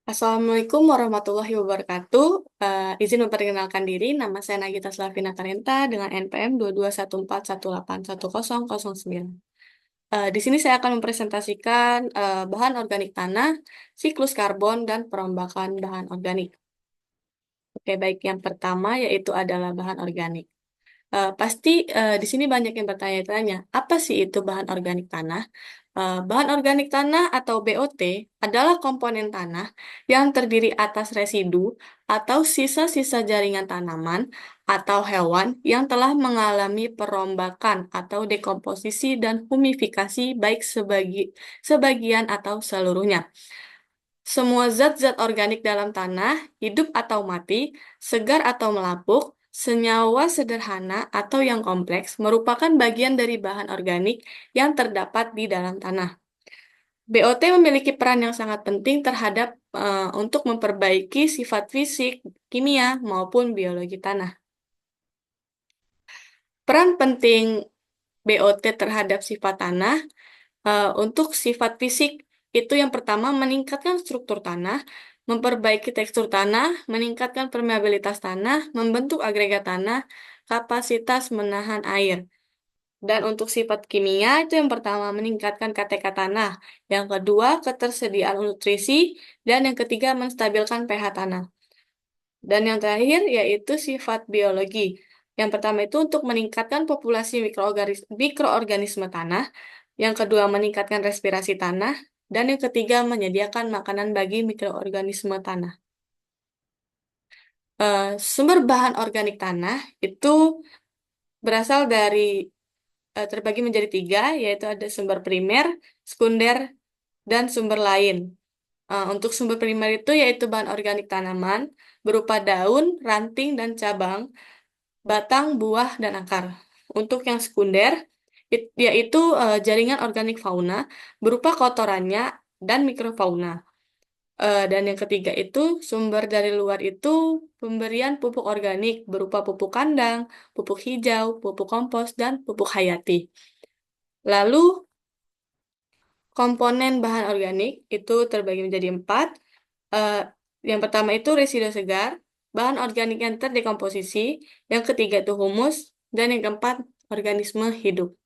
Assalamualaikum warahmatullahi wabarakatuh. Izin memperkenalkan diri, nama saya Nagita Slavina Karenta dengan NPM 2214181009. Di sini saya akan mempresentasikan bahan organik tanah, siklus karbon, dan perombakan bahan organik. Oke, baik. Yang pertama yaitu adalah bahan organik. Pasti di sini banyak yang bertanya-tanya, apa sih itu bahan organik tanah? Bahan organik tanah atau BOT adalah komponen tanah yang terdiri atas residu atau sisa-sisa jaringan tanaman atau hewan yang telah mengalami perombakan atau dekomposisi dan humifikasi baik sebagian atau seluruhnya. Semua zat-zat organik dalam tanah, hidup atau mati, segar atau melapuk, senyawa sederhana atau yang kompleks, merupakan bagian dari bahan organik yang terdapat di dalam tanah. BOT memiliki peran yang sangat penting terhadap untuk memperbaiki sifat fisik, kimia, maupun biologi tanah. Peran penting BOT terhadap sifat tanah untuk sifat fisik itu yang pertama meningkatkan struktur tanah, memperbaiki tekstur tanah, meningkatkan permeabilitas tanah, membentuk agregat tanah, kapasitas menahan air. Dan untuk sifat kimia itu yang pertama meningkatkan KTK tanah, yang kedua ketersediaan nutrisi, dan yang ketiga menstabilkan pH tanah. Dan yang terakhir yaitu sifat biologi. Yang pertama itu untuk meningkatkan populasi mikroorganisme tanah, yang kedua meningkatkan respirasi tanah, dan yang ketiga menyediakan makanan bagi mikroorganisme tanah. Sumber bahan organik tanah itu berasal dari terbagi menjadi tiga, yaitu ada sumber primer, sekunder, dan sumber lain. Untuk sumber primer itu yaitu bahan organik tanaman berupa daun, ranting, dan cabang, batang, buah, dan akar. Untuk yang sekunder, yaitu jaringan organik fauna berupa kotorannya dan mikrofauna. Dan yang ketiga itu sumber dari luar itu pemberian pupuk organik berupa pupuk kandang, pupuk hijau, pupuk kompos, dan pupuk hayati. Lalu komponen bahan organik itu terbagi menjadi empat. Eh, yang pertama itu residu segar, bahan organik yang terdekomposisi, yang ketiga itu humus, dan yang keempat organisme hidup.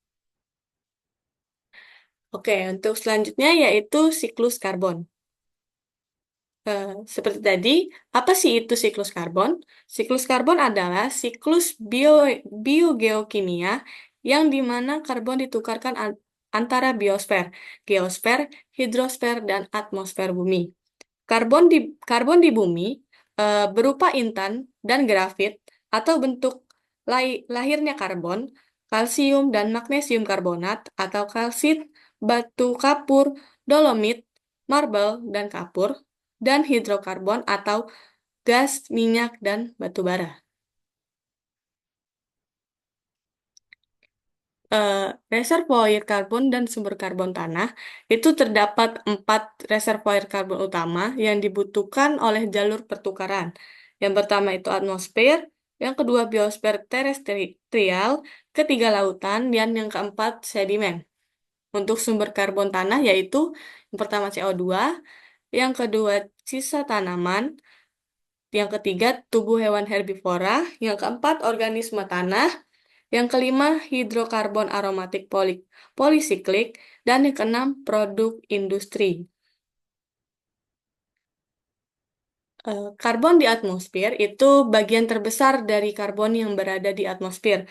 Oke, untuk selanjutnya yaitu siklus karbon. Seperti tadi, apa sih itu siklus karbon? Siklus karbon adalah siklus biogeokimia yang di mana karbon ditukarkan antara biosfer, geosfer, hidrosfer, dan atmosfer bumi. Karbon di bumi berupa intan dan grafit atau bentuk lahirnya karbon, kalsium dan magnesium karbonat atau kalsit, batu kapur, dolomit, marble dan kapur, dan hidrokarbon atau gas, minyak, dan batu bara. eh, Reservoir karbon dan sumber karbon tanah itu terdapat empat reservoir karbon utama yang dibutuhkan oleh jalur pertukaran. Yang pertama itu atmosfer, yang kedua biosfer terestrial, ketiga lautan, dan yang keempat sedimen. Untuk sumber karbon tanah yaitu yang pertama CO2, yang kedua sisa tanaman, yang ketiga tubuh hewan herbivora, yang keempat organisme tanah, yang kelima, hidrokarbon aromatik polisiklik. Dan yang keenam, produk industri. Karbon di atmosfer itu bagian terbesar dari karbon yang berada di atmosfer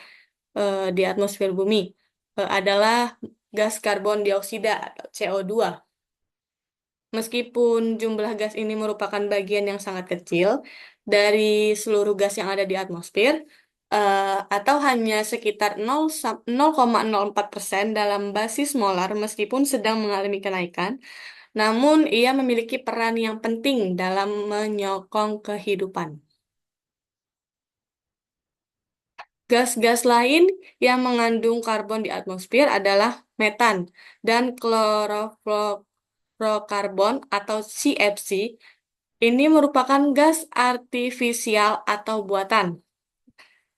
bumi. Adalah gas karbon dioksida atau CO2. Meskipun jumlah gas ini merupakan bagian yang sangat kecil dari seluruh gas yang ada di atmosfer, atau hanya sekitar 0,04% dalam basis molar meskipun sedang mengalami kenaikan, namun ia memiliki peran yang penting dalam menyokong kehidupan. Gas-gas lain yang mengandung karbon di atmosfer adalah metan dan klorofluorokarbon atau CFC. Ini merupakan gas artifisial atau buatan.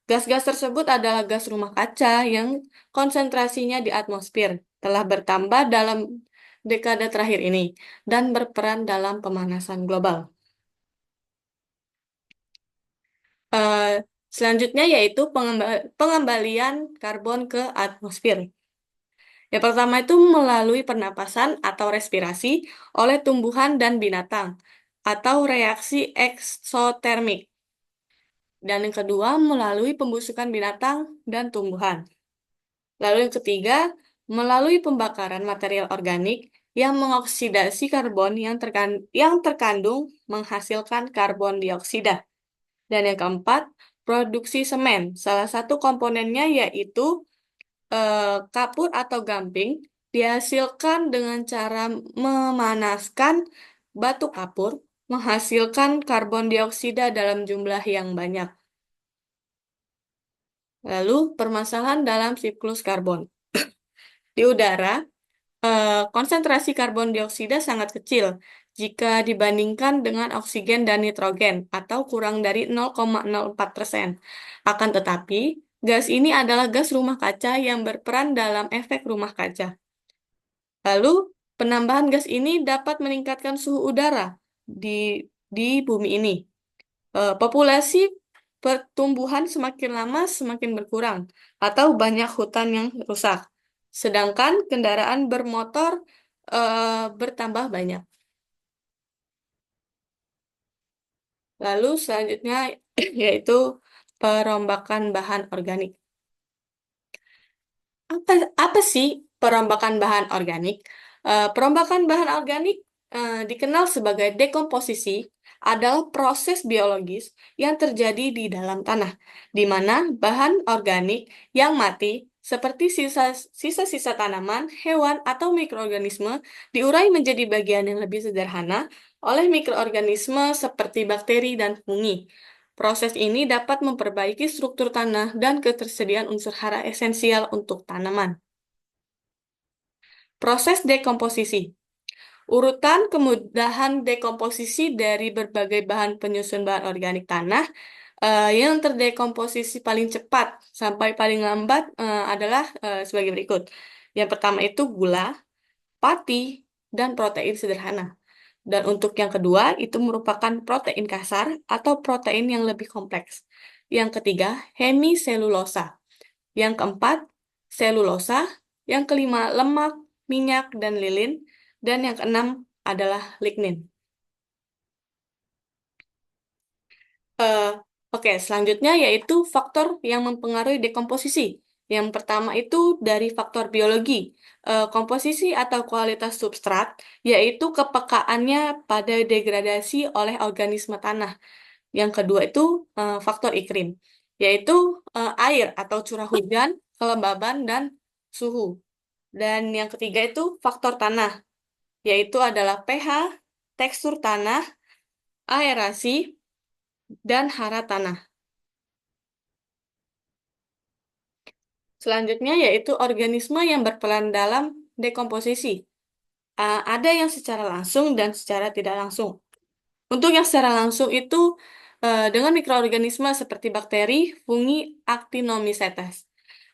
Gas-gas tersebut adalah gas rumah kaca yang konsentrasinya di atmosfer telah bertambah dalam dekade terakhir ini dan berperan dalam pemanasan global. Eh, Selanjutnya yaitu pengembalian karbon ke atmosfer. Yang pertama itu melalui pernapasan atau respirasi oleh tumbuhan dan binatang atau reaksi eksotermik. Dan yang kedua melalui pembusukan binatang dan tumbuhan. Lalu yang ketiga melalui pembakaran material organik yang mengoksidasi karbon yang terkandung menghasilkan karbon dioksida. Dan yang keempat, produksi semen. Salah satu komponennya yaitu kapur atau gamping dihasilkan dengan cara memanaskan batu kapur, menghasilkan karbon dioksida dalam jumlah yang banyak. Lalu, permasalahan dalam siklus karbon. Di udara, konsentrasi karbon dioksida sangat kecil jika dibandingkan dengan oksigen dan nitrogen, atau kurang dari 0,04%. Akan tetapi, gas ini adalah gas rumah kaca yang berperan dalam efek rumah kaca. Lalu, penambahan gas ini dapat meningkatkan suhu udara di di bumi ini. Populasi pertumbuhan semakin lama semakin berkurang, atau banyak hutan yang rusak. Sedangkan kendaraan bermotor bertambah banyak. Lalu selanjutnya yaitu perombakan bahan organik. Apa, apa sih perombakan bahan organik? Perombakan bahan organik dikenal sebagai dekomposisi adalah proses biologis yang terjadi di dalam tanah, di mana bahan organik yang mati, seperti sisa-sisa tanaman, hewan, atau mikroorganisme, diurai menjadi bagian yang lebih sederhana oleh mikroorganisme seperti bakteri dan fungi. Proses ini dapat memperbaiki struktur tanah dan ketersediaan unsur hara esensial untuk tanaman. Proses dekomposisi. Urutan kemudahan dekomposisi dari berbagai bahan penyusun bahan organik tanah yang terdekomposisi paling cepat sampai paling lambat adalah sebagai berikut. Yang pertama itu gula, pati, dan protein sederhana. Dan untuk yang kedua, itu merupakan protein kasar atau protein yang lebih kompleks. Yang ketiga, hemiselulosa. Yang keempat, selulosa. Yang kelima, lemak, minyak, dan lilin. Dan yang keenam adalah lignin. Eh, Oke, selanjutnya yaitu faktor yang mempengaruhi dekomposisi. Yang pertama itu dari faktor biologi, komposisi atau kualitas substrat, yaitu kepekaannya pada degradasi oleh organisme tanah. Yang kedua itu faktor iklim, yaitu air atau curah hujan, kelembaban, dan suhu. Dan yang ketiga itu faktor tanah, yaitu adalah pH, tekstur tanah, aerasi, dan hara tanah. Selanjutnya yaitu organisme yang berperan dalam dekomposisi. Ada yang secara langsung dan secara tidak langsung. Untuk yang secara langsung itu dengan mikroorganisme seperti bakteri, fungi, actinomycetes.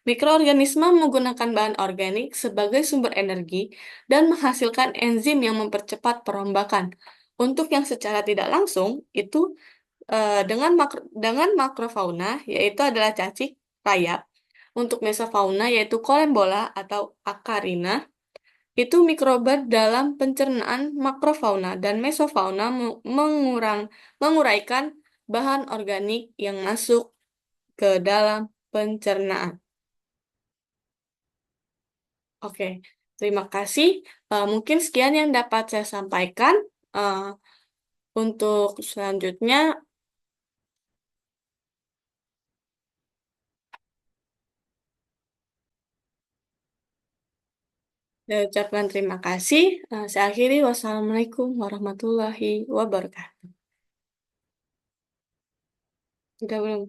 Mikroorganisme menggunakan bahan organik sebagai sumber energi dan menghasilkan enzim yang mempercepat perombakan. Untuk yang secara tidak langsung itu dengan makrofauna yaitu adalah cacing, rayap. Untuk mesofauna yaitu kolembola atau akarina itu mikroba dalam pencernaan makrofauna dan mesofauna menguraikan bahan organik yang masuk ke dalam pencernaan. Oke, terima kasih. Mungkin sekian yang dapat saya sampaikan. Eh, untuk selanjutnya, saya ucapkan terima kasih. Saya akhiri. Wassalamualaikum warahmatullahi wabarakatuh. Udah belum?